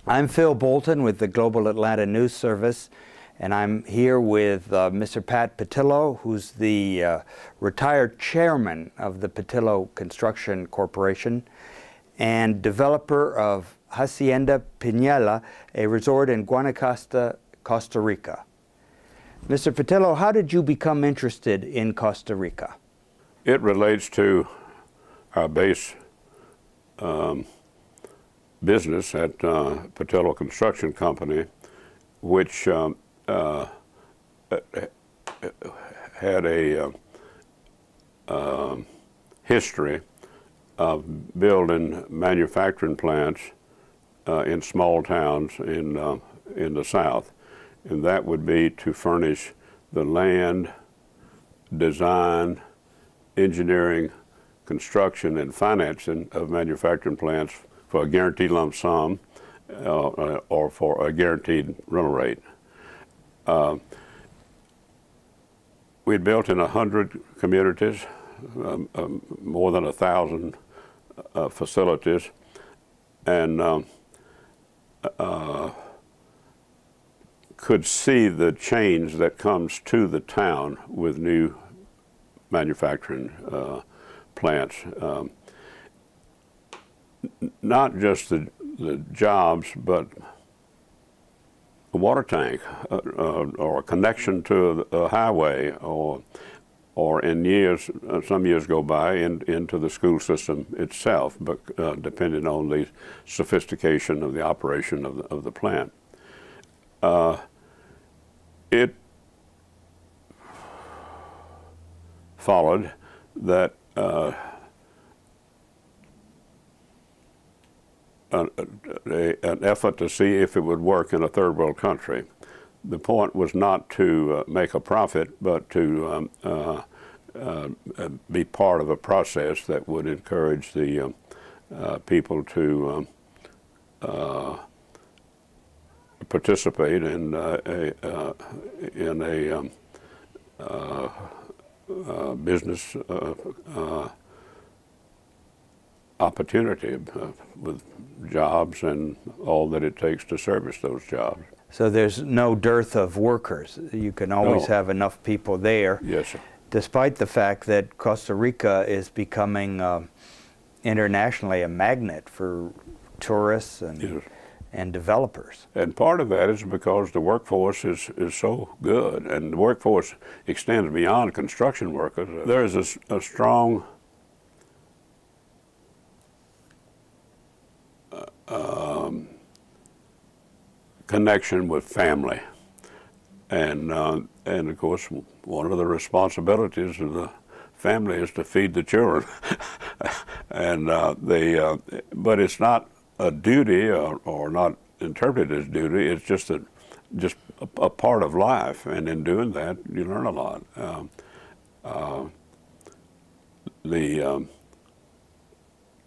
I'm Phil Bolton with the Global Atlanta News Service, and I'm here with Mr. Pat Pattillo, who's the retired chairman of the Pattillo Construction Corporation and developer of Hacienda Pinela, a resort in Guanacaste, Costa Rica. Mr. Pattillo, how did you become interested in Costa Rica? It relates to our base business at Pattillo Construction Company, which had a history of building manufacturing plants in small towns in the South, and that would be to furnish the land, design, engineering, construction, and financing of manufacturing plants for a guaranteed lump sum or for a guaranteed rental rate. We'd built in 100 communities, more than 1,000 facilities, and could see the change that comes to the town with new manufacturing plants. Not just the jobs, but a water tank or a connection to a highway, or in years, some years go by, into the school system itself, but depending on the sophistication of the operation of the plant. It followed that an effort to see if it would work in a third world country. The point was not to make a profit, but to be part of a process that would encourage the people to participate in a business opportunity with jobs and all that it takes to service those jobs. So there's no dearth of workers. You can always have enough people there. Yes, sir. Despite the fact that Costa Rica is becoming internationally a magnet for tourists and, yes, and developers. And part of that is because the workforce is so good, and the workforce extends beyond construction workers. There is a strong connection with family, and of course one of the responsibilities of the family is to feed the children, and but it's not a duty or not interpreted as duty. It's just a part of life, and in doing that you learn a lot. The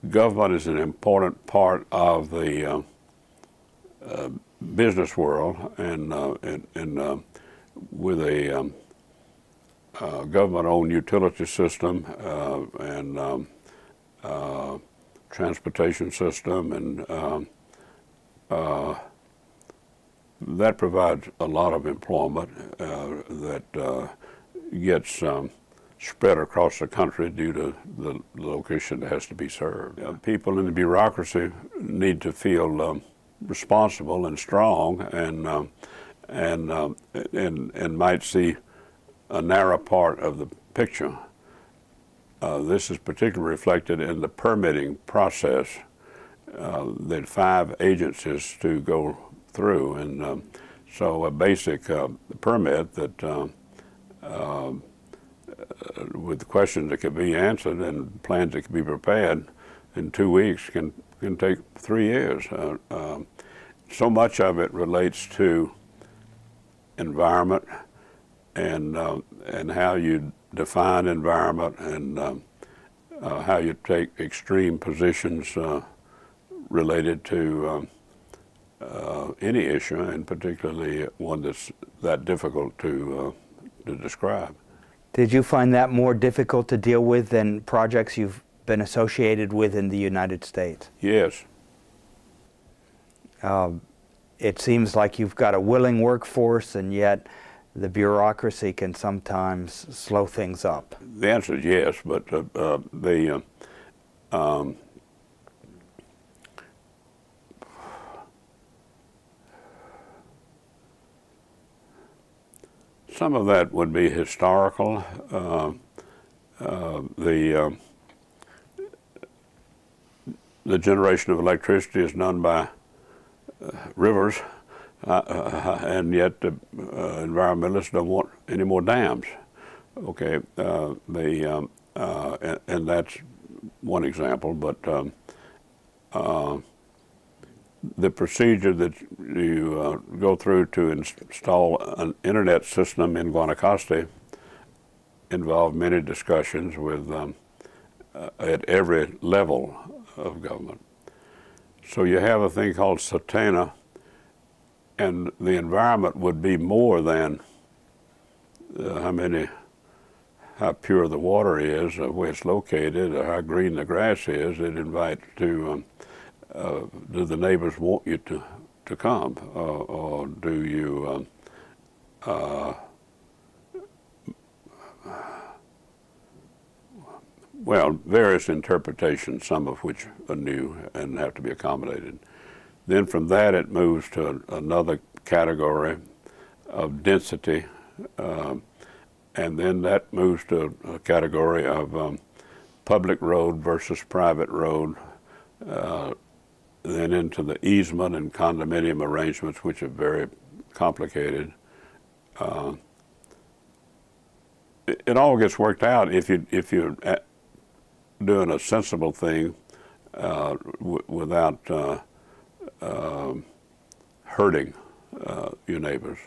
government is an important part of the business world, and with a government-owned utility system and transportation system, and that provides a lot of employment that gets spread across the country due to the location that has to be served. People in the bureaucracy need to feel responsible and strong, and might see a narrow part of the picture. This is particularly reflected in the permitting process. There are 5 agencies to go through, and so a basic permit that with questions that can be answered and plans that can be prepared in 2 weeks can take 3 years. So much of it relates to environment and how you define environment, and how you take extreme positions related to any issue, and particularly one that's that difficult to describe. Did you find that more difficult to deal with than projects you've been associated with in the United States? Yes. it seems like you've got a willing workforce, and yet the bureaucracy can sometimes slow things up. The answer is yes, but some of that would be historical. The generation of electricity is done by rivers, and yet the environmentalists don't want any more dams. Okay, and that's one example, but the procedure that you go through to install an internet system in Guanacaste involved many discussions with at every level of government. So you have a thing called SATANA, and the environment would be more than how pure the water is, where it's located, or how green the grass is. It invites to, do the neighbors want you to come, or do you, well, various interpretations, some of which are new and have to be accommodated. Then from that it moves to another category of density, and then that moves to a category of public road versus private road, then into the easement and condominium arrangements, which are very complicated. It all gets worked out if you're doing a sensible thing without hurting your neighbors.